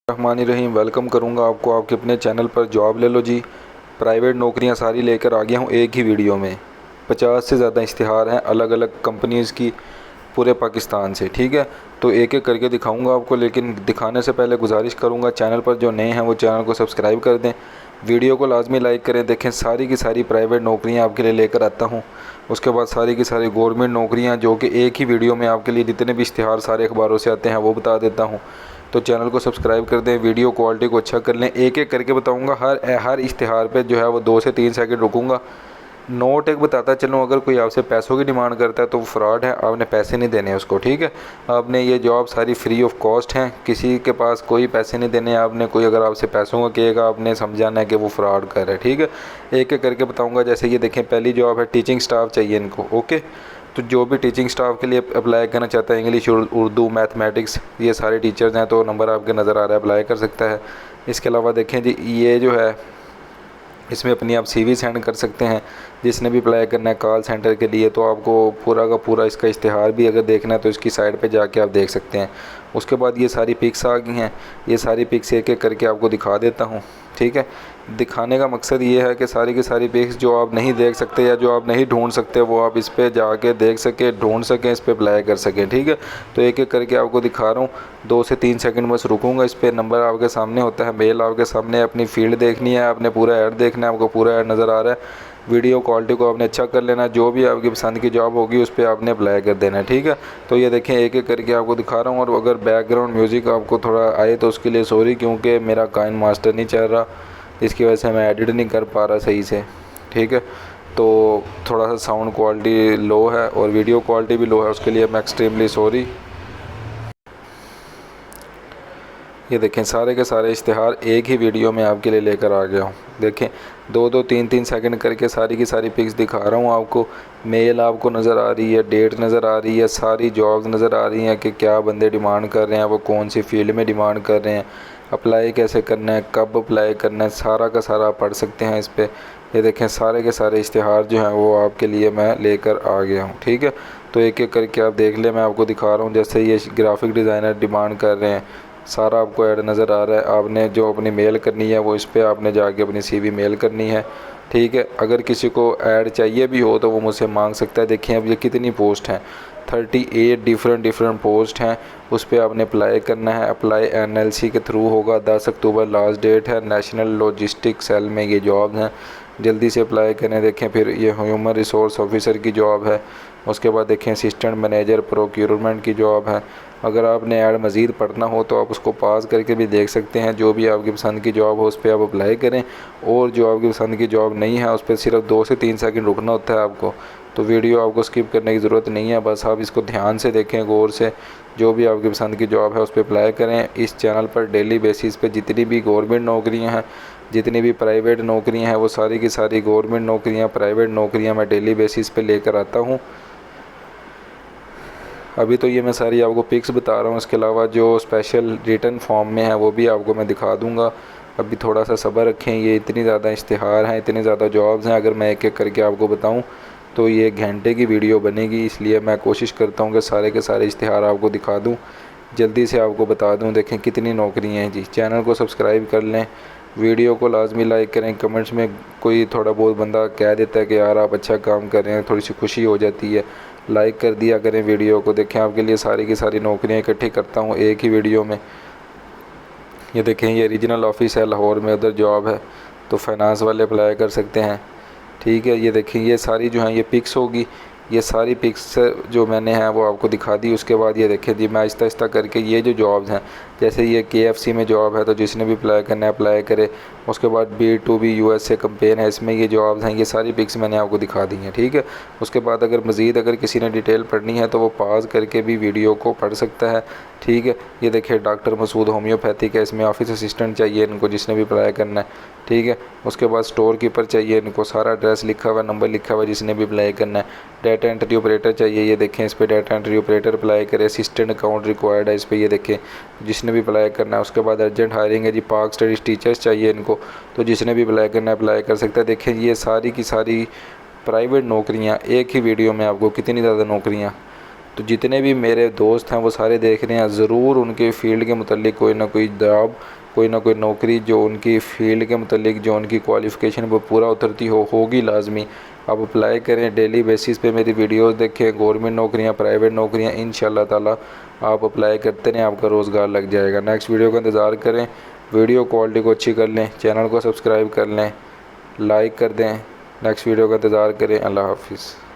रहमानिर्रहीम welcome करूंगा आपको आपके अपने चैनल पर जॉब ले लो जी। प्राइवेट नौकरियां सारी लेकर आ गया हूं एक ही वीडियो में। 50 से ज़्यादा इश्तिहार हैं अलग अलग कंपनीज़ की पूरे पाकिस्तान से। ठीक है, तो एक एक करके दिखाऊंगा आपको, लेकिन दिखाने से पहले गुजारिश करूंगा चैनल पर जो नए हैं वो चैनल को सब्सक्राइब कर दें, वीडियो को लाजमी लाइक करें। देखें सारी की सारी प्राइवेट नौकरियां आपके लिए लेकर आता हूं। उसके बाद सारी की सारी गवर्नमेंट नौकरियां जो कि एक ही वीडियो में आपके लिए जितने भी इश्तिहार सारे अखबारों से आते हैं वो बता देता हूँ। तो चैनल को सब्सक्राइब कर दें, वीडियो क्वालिटी को अच्छा कर लें। एक एक करके बताऊंगा, हर इश्तिहार पे जो है वो 2 से 3 सेकंड रुकूंगा। नोट एक बताता चलूँ, अगर कोई आपसे पैसों की डिमांड करता है तो वो फ्रॉड है, आपने पैसे नहीं देने उसको। ठीक है, आपने ये जॉब सारी फ्री ऑफ कॉस्ट हैं, किसी के पास कोई पैसे नहीं देने आपने। कोई अगर आपसे पैसों का कहेगा आपने समझाना है कि वो फ्रॉड कर रहा है। ठीक है, एक एक करके बताऊँगा। जैसे ये देखें, पहली जॉब है, टीचिंग स्टाफ चाहिए इनको। ओके, तो जो भी टीचिंग स्टाफ के लिए अप्लाई करना चाहता है, इंग्लिश, उर्दू, मैथमेटिक्स, ये सारे टीचर्स हैं, तो नंबर आपके नज़र आ रहा है, अप्लाई कर सकता है। इसके अलावा देखें जी, ये जो है इसमें अपनी आप सीवी सेंड कर सकते हैं। जिसने भी अप्लाई करना है कॉल सेंटर के लिए, तो आपको पूरा का पूरा इसका इश्तिहार भी अगर देखना है तो इसकी साइड पे जाके आप देख सकते हैं। उसके बाद ये सारी पिक्स आ गई हैं, ये सारी पिक्स एक एक करके आपको दिखा देता हूँ। ठीक है, दिखाने का मकसद ये है कि सारी की सारी पिक्स जो आप नहीं देख सकते या जो आप नहीं ढूंढ सकते वो आप इस पर जाके देख सकें, ढूंढ सकें, इस पर अप्लाई कर सकें। ठीक है, तो एक एक करके आपको दिखा रहा हूँ। 2 से 3 सेकंड बस रुकूंगा। इस पर नंबर आपके सामने होता है, मेल आपके सामने, अपनी फील्ड देखनी है, आपने पूरा ऐड देखना है, आपको पूरा ऐड नज़र आ रहा है। वीडियो क्वालिटी को आपने अच्छा कर लेना, जो भी आपकी पसंद की जॉब होगी उस पर आपने अप्लाई कर देना है। ठीक है, तो ये देखें एक एक करके आपको दिखा रहा हूँ। और अगर बैकग्राउंड म्यूज़िक आपको थोड़ा आए तो उसके लिए सॉरी, क्योंकि मेरा काइन मास्टर नहीं चल रहा, इसकी वजह से मैं एडिट नहीं कर पा रहा सही से। ठीक है, तो थोड़ा सा साउंड क्वालिटी लो है और वीडियो क्वालिटी भी लो है, उसके लिए मैं एक्सट्रीमली सॉरी। ये देखें सारे के सारे इश्तिहार एक ही वीडियो में आपके लिए लेकर आ गया हूँ। देखें 2-2, 3-3 सेकंड करके सारी की सारी पिक्स दिखा रहा हूँ आपको। मेल आपको नज़र आ रही है, डेट नज़र आ रही है, सारी जॉब्स नज़र आ रही हैं कि क्या बंदे डिमांड कर रहे हैं, वो कौन सी फील्ड में डिमांड कर रहे हैं, अप्लाई कैसे करना है, कब अप्लाई करना है, सारा का सारा आप पढ़ सकते हैं इस पर। ये देखें सारे के सारे इश्तिहार जो हैं वो आपके लिए मैं लेकर आ गया हूँ। ठीक है, तो एक एक करके आप देख लें, मैं आपको दिखा रहा हूँ। जैसे ये ग्राफिक डिज़ाइनर डिमांड कर रहे हैं, सारा आपको ऐड नज़र आ रहा है। आपने जो अपनी मेल करनी है वो इस पर आपने जाके अपनी सीवी मेल करनी है। ठीक है, अगर किसी को ऐड चाहिए भी हो तो वो मुझसे मांग सकता है। देखिए अब ये कितनी पोस्ट हैं, 38 डिफरेंट पोस्ट हैं, उस पर आपने अप्लाई करना है। अप्लाई NLC के थ्रू होगा, 10 अक्टूबर लास्ट डेट है। नेशनल लॉजिस्टिक सेल में ये जॉब हैं, जल्दी से अप्लाई करें। देखें फिर ये ह्यूमन रिसोर्स ऑफिसर की जॉब है। उसके बाद देखें असिस्टेंट मैनेजर प्रोक्योरमेंट की जॉब है। अगर आपने ऐड मज़ीद पढ़ना हो तो आप उसको पास करके भी देख सकते हैं। जो भी आपकी पसंद की जॉब हो उस पर आप अप्लाई करें, और जो आपकी पसंद की जॉब नहीं है उस पर सिर्फ 2 से 3 सेकंड रुकना होता है आपको। तो वीडियो आपको स्किप करने की ज़रूरत नहीं है, बस आप इसको ध्यान से देखें, गौर से। जो भी आपकी पसंद की जॉब है उस पर अप्लाई करें। इस चैनल पर डेली बेसिस पे जितनी भी गवर्नमेंट नौकरियां हैं, जितनी भी प्राइवेट नौकरियां हैं, वो सारी की सारी गवर्नमेंट नौकरियां, प्राइवेट नौकरियां मैं डेली बेसिस पे लेकर आता हूं। अभी तो ये मैं सारी आपको पिक्स बता रहा हूँ, इसके अलावा जो स्पेशल रिटन फॉर्म में है वो भी आपको मैं दिखा दूँगा। अभी थोड़ा सा सब्र रखें, ये इतनी ज़्यादा इश्तिहार हैं, इतनी ज़्यादा जॉब्स हैं, अगर मैं एक एक करके आपको बताऊँ तो ये घंटे की वीडियो बनेगी। इसलिए मैं कोशिश करता हूँ कि सारे के सारे इश्तिहार आपको दिखा दूँ, जल्दी से आपको बता दूँ। देखें कितनी नौकरियाँ हैं जी। चैनल को सब्सक्राइब कर लें, वीडियो को लाजमी लाइक करें। कमेंट्स में कोई थोड़ा बहुत बंदा कह देता है कि यार आप अच्छा काम कर रहे हैं, थोड़ी सी खुशी हो जाती है, लाइक कर दिया करें वीडियो को। देखें आपके लिए सारी की सारी नौकरियां इकट्ठी करता हूं एक ही वीडियो में। ये देखें ये रीजनल ऑफिस है लाहौर में, उधर जॉब है, तो फाइनेंस वाले अप्लाई कर सकते हैं। ठीक है, ये देखें ये सारी जो हैं ये पिक्स होगी, ये सारी पिक्स जो मैंने हैं वो आपको दिखा दी। उसके बाद ये देखें जी, मैं आहिस्ता आहिस्ता करके ये जो जॉब्स हैं, जैसे ये KFC में जॉब है, तो जिसने भी अप्लाई करना है अप्लाई करे। उसके बाद B2B USA कंपेन है, इसमें ये जॉब्स हैं, ये सारी पिक्स मैंने आपको दिखा दी हैं। ठीक है, उसके बाद अगर मज़ीद अगर किसी ने डिटेल पढ़नी है तो वो पॉज करके भी वीडियो को पढ़ सकता है। ठीक है, ये देखिए डॉक्टर मसूद होम्योपैथिक है, इसमें ऑफिस असिस्टेंट चाहिए इनको, जिसने भी अप्लाई करना है। ठीक है, उसके बाद स्टोर कीपर चाहिए इनको, सारा एड्रेस लिखा हुआ, नंबर लिखा हुआ, जिसने भी अप्लाई करना है। डाटा एंट्री ऑपरेटर चाहिए, ये देखें इस पर डाटा एंट्री ऑपरेटर अप्लाई करें। असिस्टेंट अकाउंट रिक्वायर्ड है इस पर, ये देखें जिसने भी अप्लाई करना है। उसके बाद अर्जेंट हायरिंग है जी, पाक स्टडीज़ टीचर्स चाहिए इनको, तो जिसने भी अप्लाई करना है अप्लाई कर सकता है। देखें ये सारी की सारी प्राइवेट नौकरियां एक ही वीडियो में, आपको कितनी ज़्यादा नौकरियां। तो जितने भी मेरे दोस्त हैं वो सारे देख रहे हैं, ज़रूर उनके फील्ड के मुतालिक कोई ना कोई जॉब कोई ना कोई नौकरी जो उनकी फ़ील्ड के मतलब जो उनकी क्वालिफ़िकेशन वो पूरा उतरती होगी लाजमी। आप अप्लाई करें, डेली बेसिस पे मेरी वीडियोस देखें, गवर्नमेंट नौकरियां, प्राइवेट नौकरियां, इंशाल्लाह ताला आप अप्लाई करते रहें, आपका रोज़गार लग जाएगा। नेक्स्ट वीडियो का इंतज़ार करें। वीडियो क्वालिटी को अच्छी कर लें, चैनल को सब्सक्राइब कर लें, लाइक कर दें। नेक्स्ट वीडियो का इंतज़ार करें। अल्लाह हाफिज़।